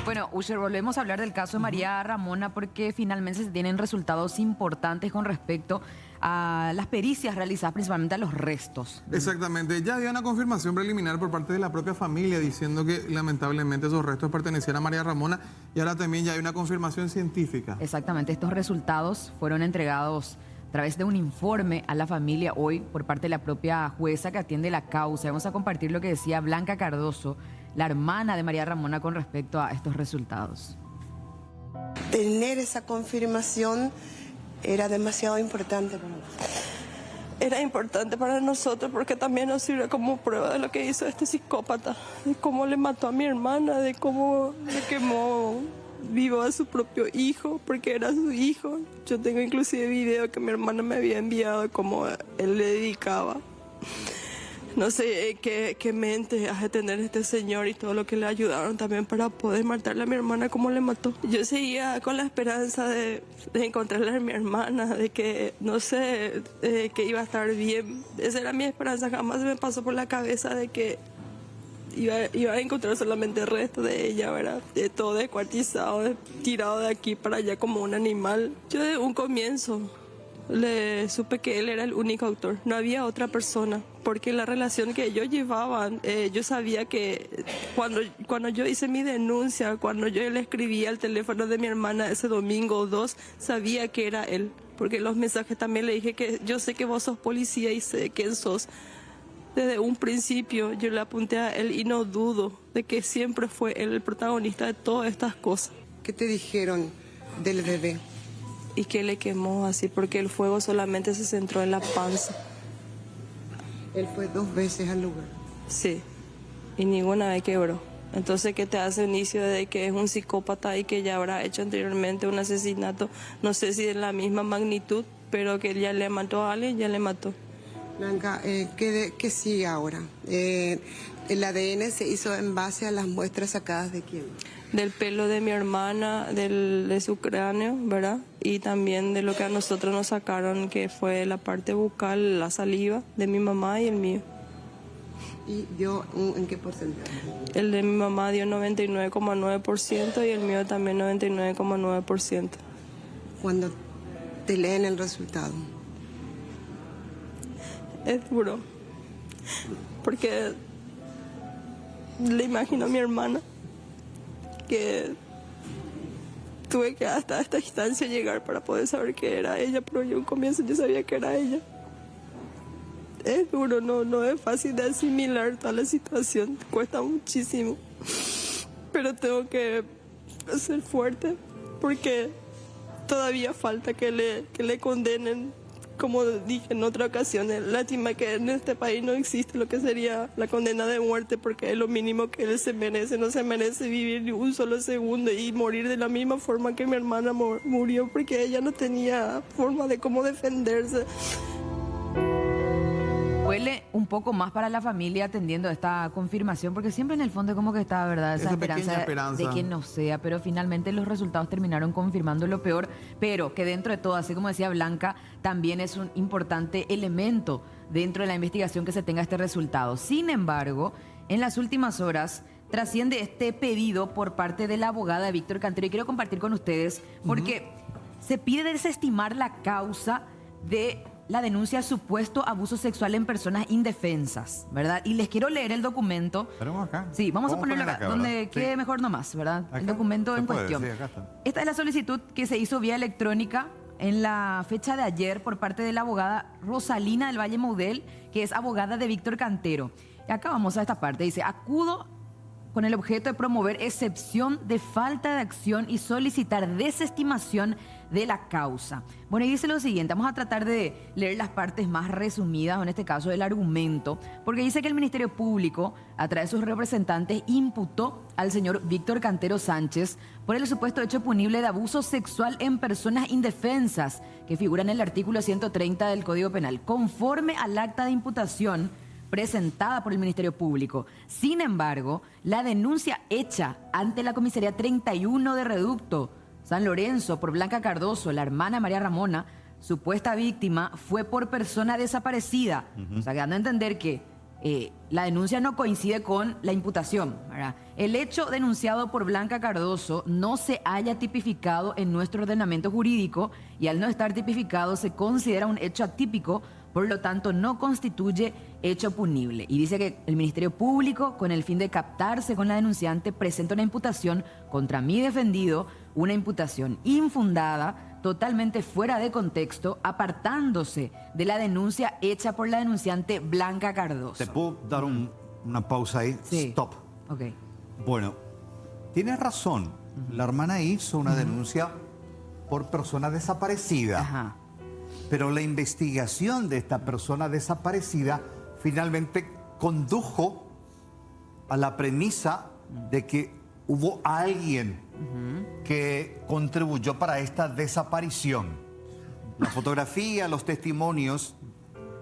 Bueno, Usher, volvemos a hablar del caso de María Ramona porque finalmente se tienen resultados importantes con respecto a las pericias realizadas, principalmente a los restos. Exactamente, ya había una confirmación preliminar por parte de la propia familia diciendo que lamentablemente esos restos pertenecían a María Ramona y ahora también ya hay una confirmación científica. Exactamente, estos resultados fueron entregados a través de un informe a la familia hoy por parte de la propia jueza que atiende la causa. Vamos a compartir lo que decía Blanca Cardoso, la hermana de María Ramona, con respecto a estos resultados. Tener esa confirmación era demasiado importante para nosotros. Era importante para nosotros porque también nos sirve como prueba de lo que hizo este psicópata, de cómo le mató a mi hermana, de cómo le quemó vivo a su propio hijo, porque era su hijo. Yo tengo inclusive video que mi hermana me había enviado de cómo él le dedicaba. No sé qué mente hace tener este señor y todo lo que le ayudaron también para poder matarle a mi hermana como le mató. Yo seguía con la esperanza de encontrarle a mi hermana, de que, no sé, que iba a estar bien. Esa era mi esperanza, jamás me pasó por la cabeza de que iba a encontrar solamente el resto de ella, ¿verdad? De todo descuartizado, tirado de aquí para allá como un animal. Yo de un comienzo le supe que él era el único autor, no había otra persona, porque la relación que ellos llevaban, yo sabía que cuando yo hice mi denuncia, cuando yo le escribí al teléfono de mi hermana ese domingo o dos, sabía que era él, porque los mensajes también le dije que yo sé que vos sos policía y sé quién sos. Desde un principio yo le apunté a él y no dudo de que siempre fue él el protagonista de todas estas cosas. ¿Qué te dijeron del bebé? Y que le quemó así, porque el fuego solamente se centró en la panza. Él fue 2 veces al lugar. Sí, y ninguna vez quebró. Entonces, ¿qué te hace un inicio de que es un psicópata y que ya habrá hecho anteriormente un asesinato? No sé si en la misma magnitud, pero que ya le mató a alguien, ya le mató. Blanca, ¿qué sigue ahora? ¿El ADN se hizo en base a las muestras sacadas de quién? Del pelo de mi hermana, de su cráneo, ¿verdad? Y también de lo que a nosotros nos sacaron, que fue la parte bucal, la saliva de mi mamá y el mío. ¿Y dio en qué porcentaje? El de mi mamá dio 99,9% y el mío también 99,9%. Cuando te leen el resultado. Es duro, porque le imagino a mi hermana que tuve que hasta esta instancia llegar para poder saber que era ella, pero yo en un comienzo yo sabía que era ella. Es duro, no es fácil de asimilar toda la situación, cuesta muchísimo, pero tengo que ser fuerte porque todavía falta que le condenen. Como dije en otra ocasión, lástima que en este país no existe lo que sería la condena de muerte, porque es lo mínimo que él se merece. No se merece vivir ni un solo segundo y morir de la misma forma que mi hermana murió, porque ella no tenía forma de cómo defenderse. Duele un poco más para la familia atendiendo esta confirmación, porque siempre en el fondo como que está, ¿verdad? Esa esperanza de que no sea, pero finalmente los resultados terminaron confirmando lo peor, pero que dentro de todo, así como decía Blanca, también es un importante elemento dentro de la investigación que se tenga este resultado. Sin embargo, en las últimas horas trasciende este pedido por parte de la abogada de Víctor Cantero y quiero compartir con ustedes porque se pide desestimar la causa de la denuncia de supuesto abuso sexual en personas indefensas, ¿verdad? Y les quiero leer el documento. Tenemos acá. Sí, vamos a ponerlo acá, donde quede mejor nomás, ¿verdad? Acá, el documento en cuestión. Sí, acá está. Esta es la solicitud que se hizo vía electrónica en la fecha de ayer por parte de la abogada Rosalina del Valle Moudel, que es abogada de Víctor Cantero. Y acá vamos a esta parte. Dice, acudo con el objeto de promover excepción de falta de acción y solicitar desestimación de la causa. Bueno, y dice lo siguiente, vamos a tratar de leer las partes más resumidas, o en este caso el argumento, porque dice que el Ministerio Público, a través de sus representantes, imputó al señor Víctor Cantero Sánchez por el supuesto hecho punible de abuso sexual en personas indefensas, que figura en el artículo 130 del Código Penal, conforme al acta de imputación presentada por el Ministerio Público. Sin embargo, la denuncia hecha ante la Comisaría 31 de Reducto San Lorenzo por Blanca Cardoso, la hermana María Ramona, supuesta víctima, fue por persona desaparecida. O sea, dando a entender que la denuncia no coincide con la imputación, ¿verdad? El hecho denunciado por Blanca Cardoso no se haya tipificado en nuestro ordenamiento jurídico y al no estar tipificado se considera un hecho atípico, por lo tanto no constituye hecho punible. Y dice que el Ministerio Público, con el fin de captarse con la denunciante, presenta una imputación contra mi defendido, una imputación infundada, totalmente fuera de contexto, apartándose de la denuncia hecha por la denunciante Blanca Cardoso. ¿Te puedo dar una pausa ahí? Sí. Stop. Ok. Bueno, tienes razón. La hermana hizo una denuncia por persona desaparecida. Ajá. Pero la investigación de esta persona desaparecida finalmente condujo a la premisa de que hubo alguien que contribuyó para esta desaparición. La fotografía, los testimonios,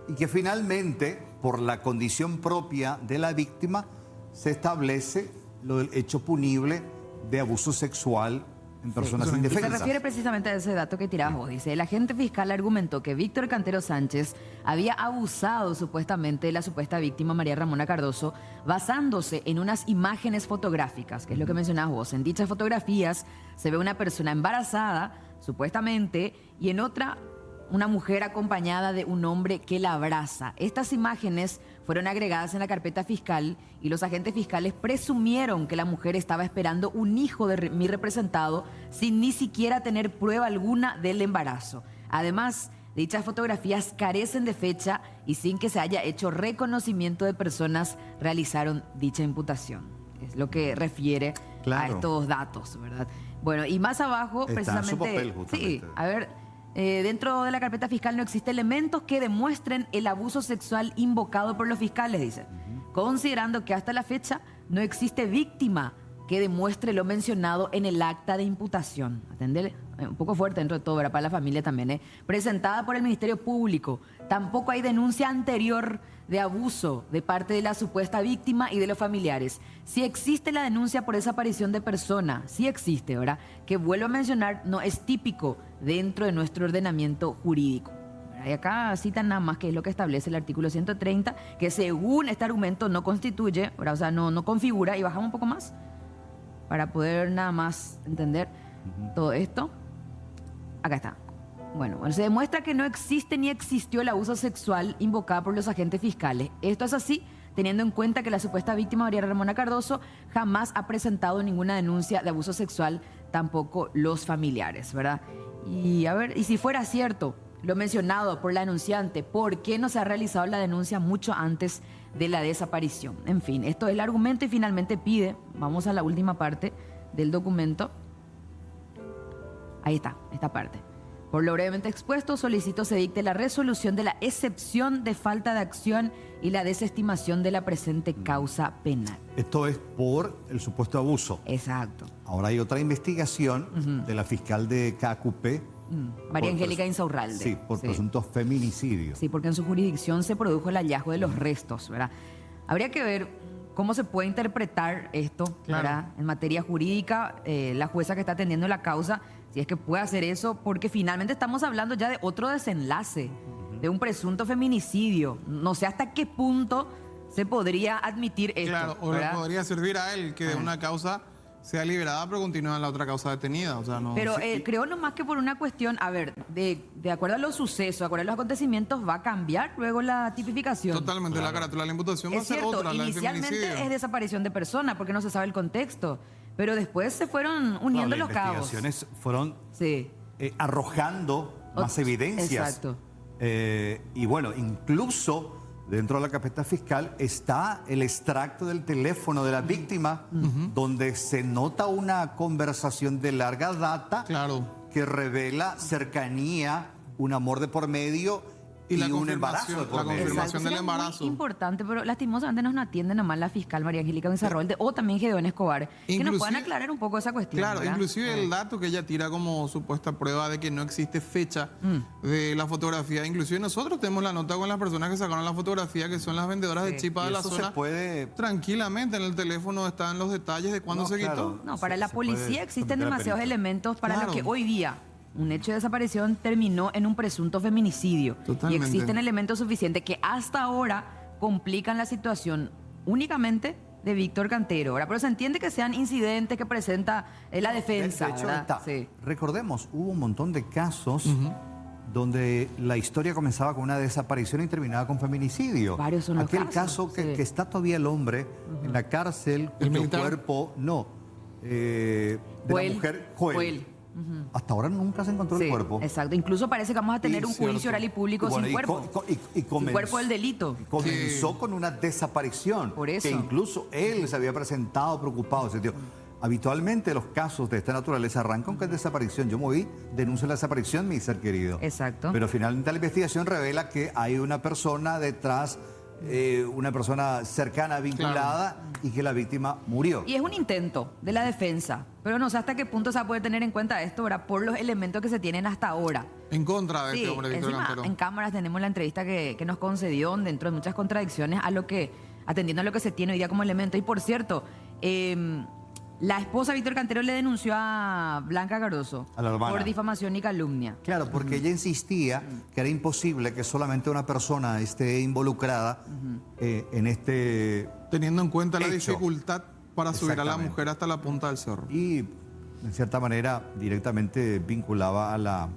y que finalmente, por la condición propia de la víctima, se establece lo del hecho punible de abuso sexual en personas Se indefensas. refiere precisamente a ese dato que tirabas vos. Dice, el agente fiscal argumentó que Víctor Cantero Sánchez había abusado supuestamente de la supuesta víctima María Ramona Cardoso basándose en unas imágenes fotográficas, que es lo que mencionabas vos. En dichas fotografías se ve una persona embarazada, supuestamente, y en otra una mujer acompañada de un hombre que la abraza. Estas imágenes fueron agregadas en la carpeta fiscal y los agentes fiscales presumieron que la mujer estaba esperando un hijo de mi representado sin ni siquiera tener prueba alguna del embarazo. Además, dichas fotografías carecen de fecha y sin que se haya hecho reconocimiento de personas realizaron dicha imputación. Es lo que refiere a Claro. estos datos, ¿verdad? Bueno, y más abajo, Está en su precisamente... papel, justamente. Sí, a ver... dentro de la carpeta fiscal no existen elementos que demuestren el abuso sexual invocado por los fiscales, dice. Considerando que hasta la fecha no existe víctima que demuestre lo mencionado en el acta de imputación. Atendele, un poco fuerte dentro de todo, ¿verdad? Para la familia también, presentada por el Ministerio Público. Tampoco hay denuncia anterior de abuso de parte de la supuesta víctima y de los familiares. Si existe la denuncia por desaparición de persona, sí existe, ¿verdad? Que vuelvo a mencionar, no es típico dentro de nuestro ordenamiento jurídico. Y acá citan nada más que es lo que establece el artículo 130, que según este argumento no constituye, ¿verdad? O sea, no configura, y bajamos un poco más para poder nada más entender todo esto. Acá está. Bueno, se demuestra que no existe ni existió el abuso sexual invocado por los agentes fiscales. Esto es así, teniendo en cuenta que la supuesta víctima María Ramona Cardoso jamás ha presentado ninguna denuncia de abuso sexual, tampoco los familiares, ¿verdad? Y a ver, y si fuera cierto lo mencionado por la denunciante, ¿por qué no se ha realizado la denuncia mucho antes de la desaparición? En fin, esto es el argumento y finalmente pide, vamos a la última parte del documento. Ahí está, esta parte. Por lo brevemente expuesto, solicito se dicte la resolución de la excepción de falta de acción y la desestimación de la presente causa penal. Esto es por el supuesto abuso. Exacto. Ahora hay otra investigación de la fiscal de KQP. María por Angélica pres- Insaurralde. Sí, por presuntos feminicidios. Sí, porque en su jurisdicción se produjo el hallazgo de los restos, ¿verdad? Habría que ver cómo se puede interpretar esto, Claro. ¿verdad? En materia jurídica, la jueza que está atendiendo la causa, si es que puede hacer eso, porque finalmente estamos hablando ya de otro desenlace, de un presunto feminicidio. No sé hasta qué punto se podría admitir esto. Claro, o le ¿verdad? podría servir a él que de una causa sea liberada, pero continúa en la otra causa detenida. O sea, no. Pero Sí. creo nomás que por una cuestión, a ver, de acuerdo a los sucesos, de acuerdo a los acontecimientos, va a cambiar luego la tipificación. Totalmente, la carátula de la imputación va a Es ser cierto, otra, la del inicialmente feminicidio. es desaparición de persona porque no se sabe el contexto, pero después se fueron uniendo No, los las cabos. investigaciones fueron Sí, arrojando más evidencias. exacto. Y bueno, incluso dentro de la carpeta fiscal está el extracto del teléfono de la víctima, donde se nota una conversación de larga data Claro. que revela cercanía, un amor de por medio y, la un embarazo de confirmación, por la medio. confirmación del Sería muy embarazo. importante, pero lastimosamente nos atiende nomás la fiscal María Angélica Bizarrolde o también Gedeón Escobar, que nos Inclusive- puedan aclarar un poco esa cuestión. Claro, ¿verdad? inclusive el dato que ella tira como supuesta prueba de que no existe fecha de la fotografía. Inclusive nosotros tenemos la nota con las personas que sacaron la fotografía, que son las vendedoras de chipa Y de la eso zona. se puede... Tranquilamente en el teléfono están los detalles de cuándo No, se claro. quitó. No, para Se- la se puede policía existen someter a demasiados perito. elementos para lo Claro. que hoy día un hecho de desaparición terminó en un presunto feminicidio. Totalmente. Y existen elementos suficientes que hasta ahora complican la situación únicamente de Víctor Cantero, ¿verdad? Pero se entiende que sean incidentes que presenta la defensa, De hecho, ¿verdad? Sí. recordemos, hubo un montón de casos donde la historia comenzaba con una desaparición y terminaba con feminicidio. Varios son los Aquel casos, caso que, sí. que está todavía el hombre en la cárcel, ¿El cuyo militar? cuerpo, de Joel, la mujer, Joel. Joel. Hasta ahora nunca se encontró Sí, el cuerpo. exacto. Incluso parece que vamos a tener Y un cierto. juicio oral y público Y bueno, sin y cuerpo. y Sin cuerpo del delito. Comenzó con una desaparición. Por eso. Que incluso él se había presentado preocupado. En sentido, habitualmente los casos de esta naturaleza arrancan con desaparición. Yo moví, denuncio la desaparición, mi ser querido. Exacto. Pero finalmente la investigación revela que hay una persona detrás, una persona cercana, vinculada, y que la víctima murió. Y es un intento de la defensa, pero no sé hasta qué punto se va a poder tener en cuenta esto, ¿verdad? Por los elementos que se tienen hasta ahora. En contra de Sí, este hombre, Víctor encima, Cantero. en cámaras tenemos la entrevista que nos concedió dentro de muchas contradicciones atendiendo a lo que se tiene hoy día como elemento. Y por cierto, la esposa de Víctor Cantero le denunció a Blanca Cardoso A la hermana. por difamación y calumnia. Claro, porque ella insistía que era imposible que solamente una persona esté involucrada en este... Teniendo en cuenta la Hecho. dificultad para subir a la Exactamente. mujer hasta la punta del cerro. Y, en cierta manera, directamente vinculaba a la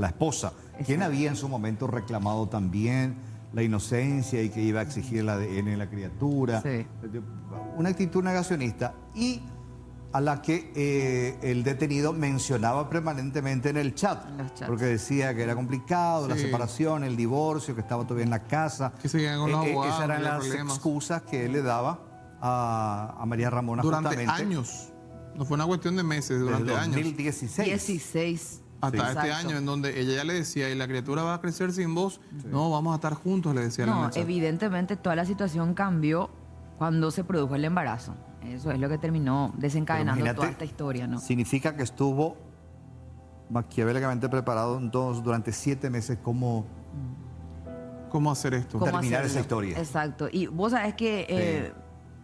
esposa, quien había en su momento reclamado también la inocencia y que iba a exigir el ADN en la criatura. Sí. Una actitud negacionista y a la que el detenido mencionaba permanentemente en el chat, En los chats. porque decía que era complicado, la Sí. separación, el divorcio, que estaba todavía en la casa. Que seguían con los abogados, Esas eran había las problemas. excusas que él le daba a María Ramona Durante justamente años. No fue una cuestión de meses, durante desde años. 2016. 16. Hasta Sí. este Exacto. año, en donde ella ya le decía, y la criatura va a crecer sin vos. No, vamos a estar juntos, le decía. en el No, mensaje. evidentemente toda la situación cambió cuando se produjo el embarazo. Eso es lo que terminó desencadenando Pero toda imagínate, esta historia, ¿no? Significa que estuvo maquiavélicamente preparado entonces durante 7 meses como... ¿Cómo hacer esto? ¿Cómo terminar hacerlo? esa historia. Exacto. Y vos sabés que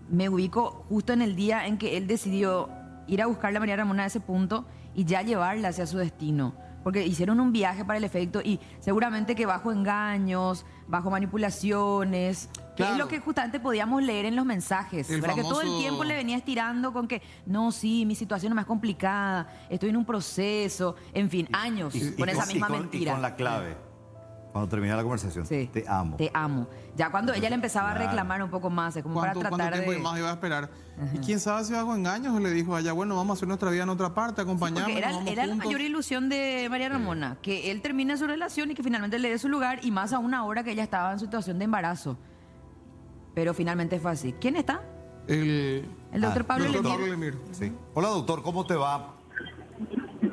me ubico justo en el día en que él decidió ir a buscarle a María Ramona a ese punto y ya llevarla hacia su destino. Porque hicieron un viaje para el efecto y seguramente que bajo engaños, bajo manipulaciones, que es Claro. lo que justamente podíamos leer en los mensajes. El ¿Verdad? Que todo el famoso- tiempo le venía estirando con que, no, sí, mi situación es más complicada, estoy en un proceso, en fin, años con esa misma mentira. Y con la clave, cuando termina la conversación, Sí. te amo. Te amo. Ya cuando ella le empezaba claro. a reclamar un poco más, es como para ¿Cuánto tratar tiempo de... y más iba a esperar? Y quién sabe si bajo engaños le dijo a ella, bueno, vamos a hacer nuestra vida en otra parte, acompañamos, Porque era, vamos era la juntos. mayor ilusión de María Ramona, que él termine su relación y que finalmente le dé su lugar, y más aún ahora que ella estaba en situación de embarazo. Pero finalmente fue así. ¿Quién está? El El doctor Pablo doctor Lemir. Pablo Lemir. Sí. Hola, doctor, ¿cómo te va?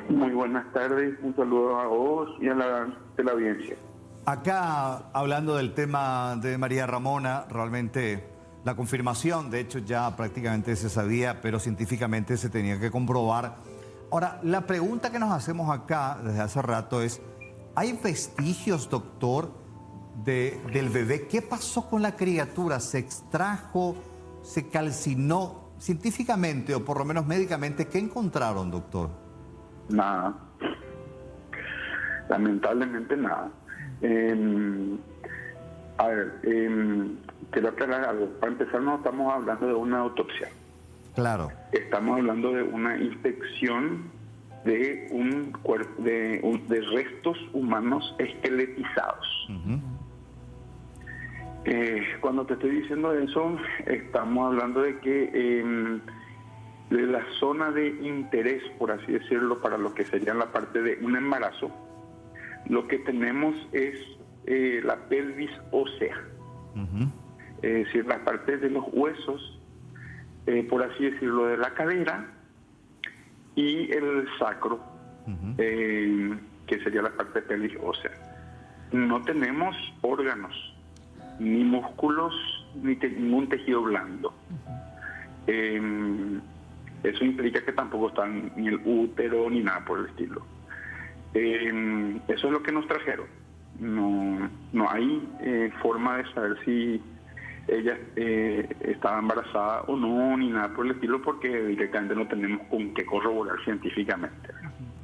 Muy buenas tardes, un saludo a vos y a la audiencia. Acá, hablando del tema de María Ramona, realmente la confirmación, de hecho ya prácticamente se sabía, pero científicamente se tenía que comprobar. Ahora, la pregunta que nos hacemos acá desde hace rato es, ¿hay vestigios, doctor, del bebé? ¿Qué pasó con la criatura? ¿Se extrajo? ¿Se calcinó? Científicamente, o por lo menos médicamente, ¿qué encontraron, doctor? Nada. Lamentablemente nada. Quiero aclarar algo. Para empezar, no estamos hablando de una autopsia. Claro. Estamos hablando de una inspección de un cuerpo, de restos humanos esqueletizados. Cuando te estoy diciendo eso, estamos hablando de que de la zona de interés, por así decirlo, para lo que sería la parte de un embarazo, lo que tenemos es la pelvis ósea, es decir, la parte de los huesos, por así decirlo, de la cadera y el sacro, que sería la parte de pelvis ósea. No tenemos órganos, ni músculos, ni ningún tejido blando. Eso implica que tampoco está ni el útero ni nada por el estilo. Eso es lo que nos trajeron. No hay forma de saber si ella estaba embarazada o no, ni nada por el estilo, porque directamente no tenemos con qué corroborar científicamente.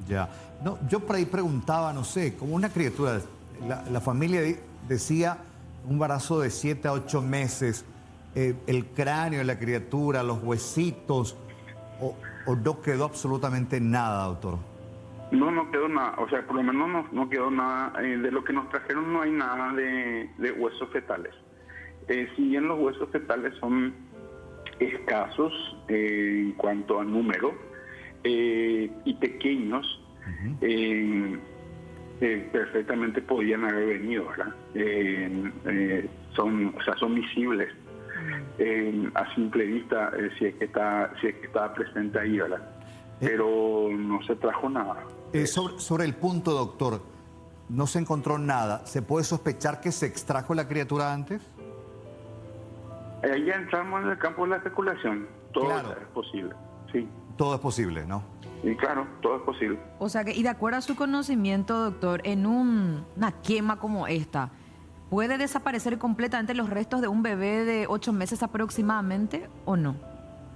Ya. No, yo por ahí preguntaba, no sé, como una criatura, la familia decía un embarazo de 7 a 8 meses, el cráneo de la criatura, los huesitos, o no quedó absolutamente nada, doctor? No quedó nada, o sea, por lo menos no quedó nada, de lo que nos trajeron no hay nada de huesos fetales. Si bien los huesos fetales son escasos en cuanto a número y pequeños, perfectamente podían haber venido, ¿verdad? Son visibles a simple vista si es que está presente ahí, ¿verdad? Pero no se trajo nada. Sobre el punto, doctor, no se encontró nada. ¿Se puede sospechar que se extrajo la criatura antes? Ahí ya entramos en el campo de la especulación. Todo Claro. es posible, sí. Todo es posible, ¿no? Y claro, todo es posible. O sea que, y de acuerdo a su conocimiento, doctor, en una quema como esta, ¿puede desaparecer completamente los restos de un bebé de 8 meses aproximadamente o no?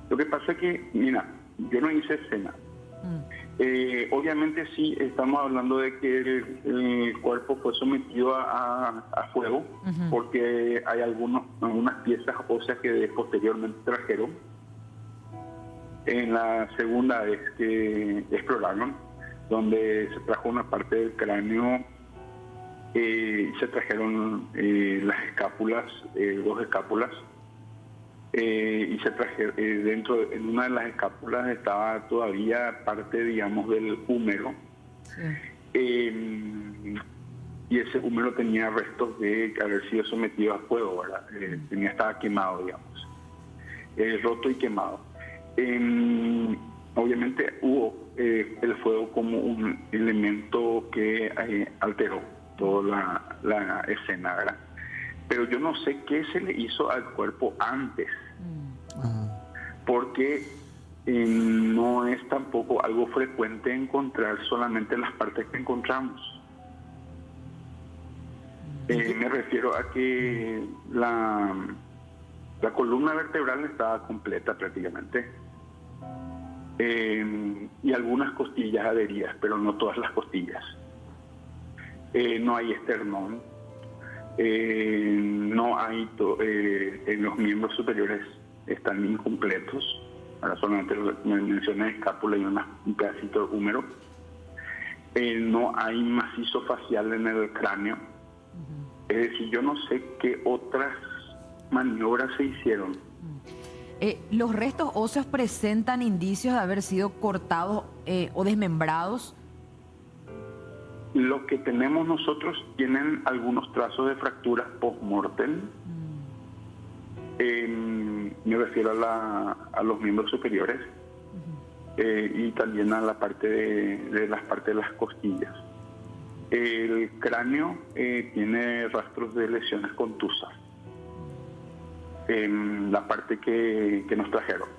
Lo que pasa es que, mira, yo no hice escena. Obviamente sí, estamos hablando de que el cuerpo fue sometido a fuego, porque hay algunas piezas óseas que posteriormente trajeron. En la segunda vez que exploraron, donde se trajo una parte del cráneo, se trajeron las escápulas, 2 escápulas, y se trajeron, en una de las escápulas estaba todavía parte, digamos, del húmero. Y ese húmero tenía restos de haber sido sometido a fuego, ¿verdad? Estaba quemado, digamos, roto y quemado. Obviamente hubo el fuego como un elemento que alteró toda la escena, ¿verdad? Pero yo no sé qué se le hizo al cuerpo antes, porque no es tampoco algo frecuente encontrar solamente las partes que encontramos. Me refiero a que la columna vertebral estaba completa prácticamente, y algunas costillas adheridas, pero no todas las costillas. No hay esternón, no hay los miembros superiores están incompletos. Ahora solamente me mencioné escápula y un pedacito de húmero. No hay macizo facial en el cráneo. Es decir, yo no sé qué otras maniobras se hicieron. ¿Los restos óseos presentan indicios de haber sido cortados o desmembrados? Lo que tenemos nosotros tienen algunos trazos de fracturas post-mortem. Me refiero a los miembros superiores, y también a la parte de las costillas. El cráneo tiene rastros de lesiones contusas, la parte que nos trajeron.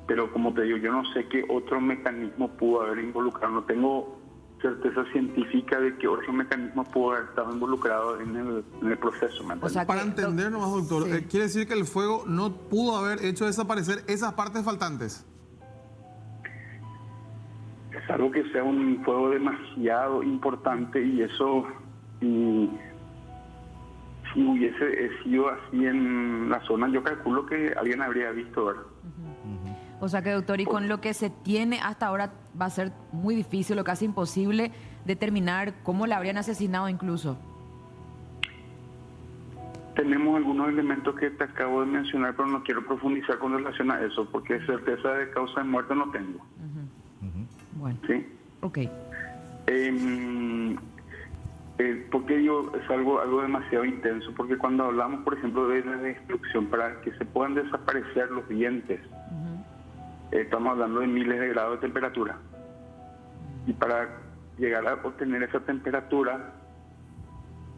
Pero como te digo, yo no sé qué otro mecanismo pudo haber involucrado, no tengo certeza científica de que otro mecanismo pudo haber estado involucrado en el proceso. O sea, para entender nomás, doctor, sí. quiere decir que el fuego no pudo haber hecho desaparecer esas partes faltantes. Es algo que sea un fuego demasiado importante, y eso, si hubiese sido así en la zona, yo calculo que alguien habría visto, ¿verdad? O sea que, doctor, y con lo que se tiene hasta ahora va a ser muy difícil o casi imposible determinar cómo la habrían asesinado incluso. Tenemos algunos elementos que te acabo de mencionar, pero no quiero profundizar con relación a eso, porque certeza de causa de muerte no tengo. Bueno, ¿Sí? ok. Porque digo, es algo demasiado intenso, porque cuando hablamos, por ejemplo, de la destrucción, para que se puedan desaparecer los dientes, estamos hablando de miles de grados de temperatura. Y para llegar a obtener esa temperatura,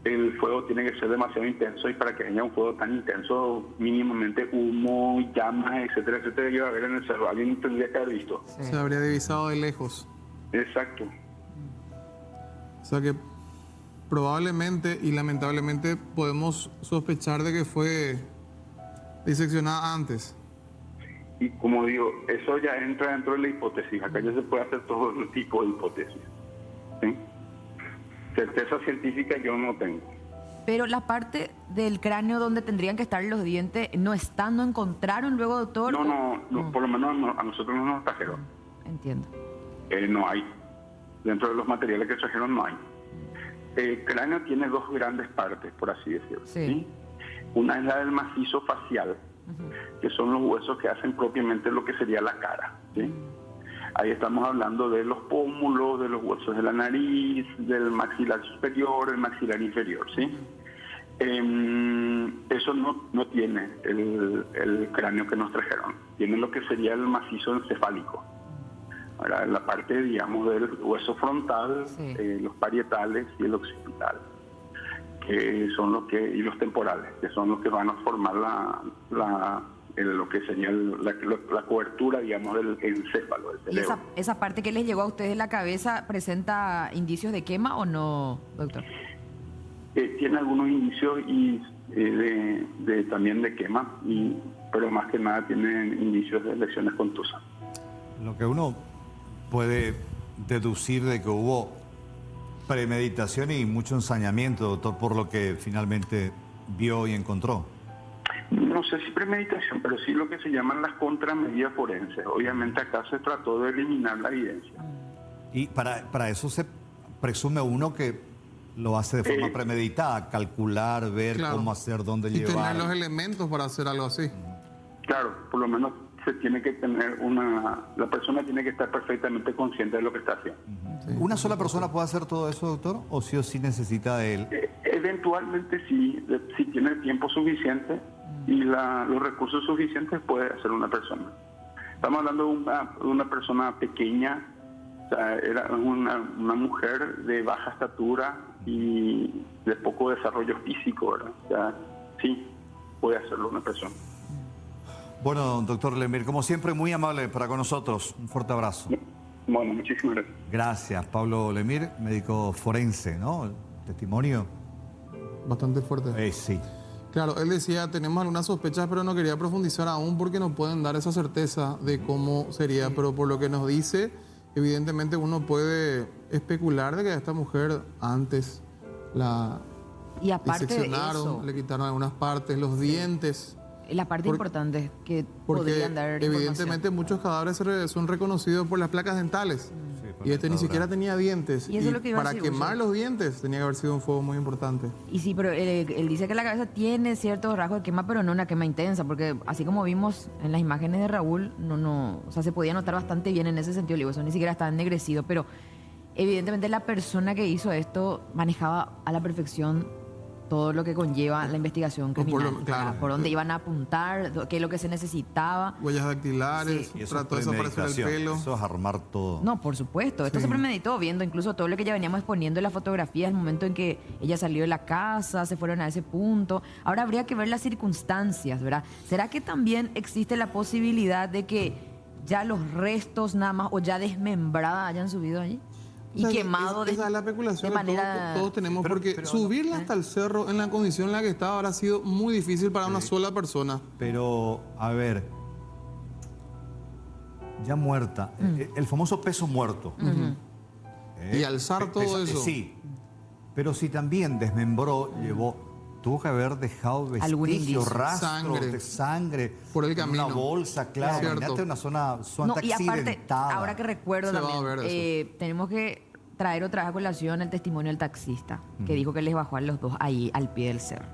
el fuego tiene que ser demasiado intenso, y para que haya un fuego tan intenso, mínimamente humo, llamas, etcétera, etcétera, iba a haber en el cerro. Alguien tendría que haber visto. Sí. Se habría divisado de lejos. Exacto. O sea que probablemente y lamentablemente podemos sospechar de que fue diseccionada antes. Y como digo, eso ya entra dentro de la hipótesis. Acá ya se puede hacer todo tipo de hipótesis. ¿Sí? Certeza científica yo no tengo. Pero la parte del cráneo donde tendrían que estar los dientes no están, no encontraron luego, doctor. No, por lo menos a nosotros no nos trajeron. Entiendo. No hay. Dentro de los materiales que trajeron no hay. El cráneo tiene dos grandes partes, por así decirlo. Sí. ¿sí? Una es la del macizo facial, que son los huesos que hacen propiamente lo que sería la cara. ¿sí? Ahí estamos hablando de los pómulos, de los huesos de la nariz, del maxilar superior, el maxilar inferior. ¿sí? Eso no tiene el cráneo que nos trajeron. Tiene lo que sería el macizo encefálico. Ahora, la parte, digamos, del hueso frontal, Sí. Los parietales y el occipital, que son los y los temporales, que son los que van a formar lo que sería la cobertura, digamos, del encéfalo, del ¿Y cerebro. esa parte que les llegó a ustedes en la cabeza presenta indicios de quema o no, doctor? Tiene algunos indicios también de quema, pero más que nada tiene indicios de lesiones contusas. Lo que uno puede deducir de que hubo premeditación y mucho ensañamiento, doctor, por lo que finalmente vio y encontró. No sé si premeditación, pero sí lo que se llaman las contramedidas forenses. Obviamente acá se trató de eliminar la evidencia. Y para eso se presume uno que lo hace de forma premeditada, calcular, ver Claro. cómo hacer, dónde Y llevar. tener los elementos para hacer algo así. Claro, por lo menos se tiene que tener la persona tiene que estar perfectamente consciente de lo que está haciendo. ¿Una sola persona puede hacer todo eso, doctor? ¿O sí o sí necesita de él? Eventualmente sí, si tiene el tiempo suficiente y los recursos suficientes puede hacer una persona. Estamos hablando de una persona pequeña, o sea, era una mujer de baja estatura y de poco desarrollo físico, ¿verdad? O sea, sí, puede hacerlo una persona. Bueno, doctor Lemir, como siempre, muy amable para con nosotros. Un fuerte abrazo. Bueno, muchísimas gracias. Gracias, Pablo Lemir, médico forense, ¿no? El testimonio. Bastante fuerte. Sí. Claro, él decía, tenemos algunas sospechas, pero no quería profundizar aún porque no pueden dar esa certeza de cómo sería. Pero por lo que nos dice, evidentemente uno puede especular de que a esta mujer antes la Y aparte de diseccionaron, eso, le quitaron algunas partes, los dientes. la parte importante que Porque podrían dar evidentemente muchos cadáveres son reconocidos por las placas dentales. por Y este ni dentadura. siquiera tenía dientes. Y eso es lo que iba a para decir, quemar Wilson. los dientes tenía que haber sido un fuego muy importante. Y sí, pero él dice que la cabeza tiene ciertos rasgos de quema, pero no una quema intensa, porque así como vimos en las imágenes de Raúl, o sea, se podía notar bastante bien en ese sentido. Le digo, eso ni siquiera estaba ennegrecido, pero evidentemente la persona que hizo esto manejaba a la perfección todo lo que conlleva la investigación por lo- criminal. claro. Por dónde iban a apuntar, qué es lo que se necesitaba. Huellas dactilares, Y eso es trató de desaparecer el premeditación, pelo. eso es armar todo. No, por supuesto. Esto se premeditó, viendo incluso todo lo que ya veníamos exponiendo en la fotografía, el momento en que ella salió de la casa, se fueron a ese punto. Ahora habría que ver las circunstancias, ¿verdad? ¿Será que también existe la posibilidad de que ya los restos nada más o ya desmembrada hayan subido allí? Y O sea, quemado esa es la especulación de que manera... todos tenemos, porque subirla hasta el cerro en la condición en la que estaba habrá sido muy difícil para una sola persona. Pero, a ver, ya muerta, el famoso peso muerto. Y alzar todo eso. Sí, pero si también desmembró, tuvo que haber dejado Algún vestigios, indicio. rastros Sangre. de sangre. Por el en camino. Una bolsa, claro. Cierto. Imagínate una zona No, y aparte, accidentada. ahora que recuerdo Se va a también, ver eso. tenemos que traer otra vez a colación el testimonio del taxista, que dijo que les bajó a los dos ahí al pie del cerro.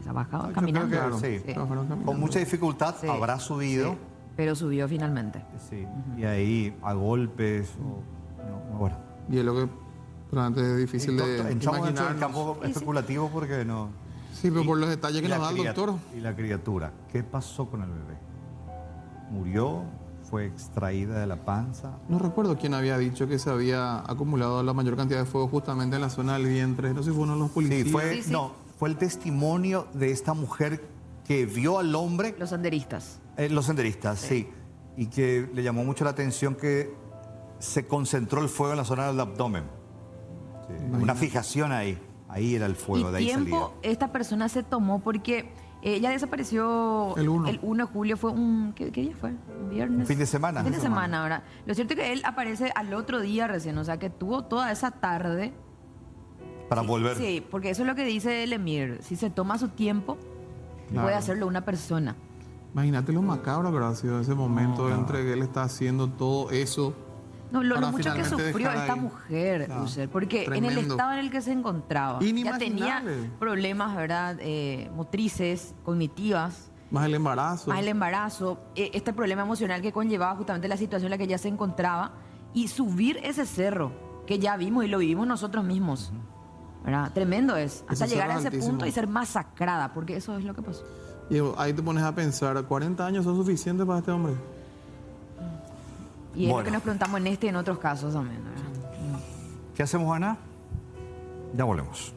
Se ha bajado Yo caminando. creo Sí. Sí. No, fueron caminando. Con mucha dificultad Sí. habrá subido. Sí, pero subió finalmente. Sí. Y ahí a golpes. Bueno. Y es lo que realmente es difícil de Entramos dentro del imaginar. campo especulativo porque no. Sí, pero por los detalles que Y la nos da el doctor. Y la criatura, ¿qué pasó con el bebé? ¿Murió? ¿Fue extraída de la panza? No recuerdo quién había dicho que se había acumulado la mayor cantidad de fuego justamente en la zona del vientre. No sé si fue uno de los policías. Sí, fue, Sí, sí. No, fue el testimonio de esta mujer que vio al hombre, Los senderistas. los senderistas, sí, y que le llamó mucho la atención que se concentró el fuego en la zona del abdomen. Sí, una fijación ahí era el fuego, ¿Y de ahí salía. tiempo esta persona se tomó? Porque ella desapareció El 1. 1 de julio, fue ¿qué día fue? ¿Un viernes? Un fin de semana. Un fin de semana, ahora. Lo cierto es que él aparece al otro día recién, o sea que tuvo toda esa tarde para volver. Sí, porque eso es lo que dice el Emir. Si se toma su tiempo, Claro. puede hacerlo una persona. Imagínate lo macabro que habrá sido ese momento entre que él está haciendo todo eso. No, lo Para mucho que finalmente sufrió dejar esta ahí. mujer, Claro. User, porque en el Tremendo. estado en el que se encontraba, ya tenía Inimaginable. problemas, ¿verdad? Motrices, cognitivas, Más el embarazo. más el embarazo, este problema emocional que conllevaba justamente la situación en la que ella se encontraba, y subir ese cerro que ya vimos y lo vivimos nosotros mismos. ¿Verdad? Tremendo es. Hasta Ese llegar a cerro ese altísimo. punto y ser masacrada, porque eso es lo que pasó. Y ahí te pones a pensar, 40 años son suficientes para este hombre. Y es lo Bueno. que nos preguntamos en este y en otros casos también. ¿Verdad? ¿Qué hacemos, Ana? Ya volvemos.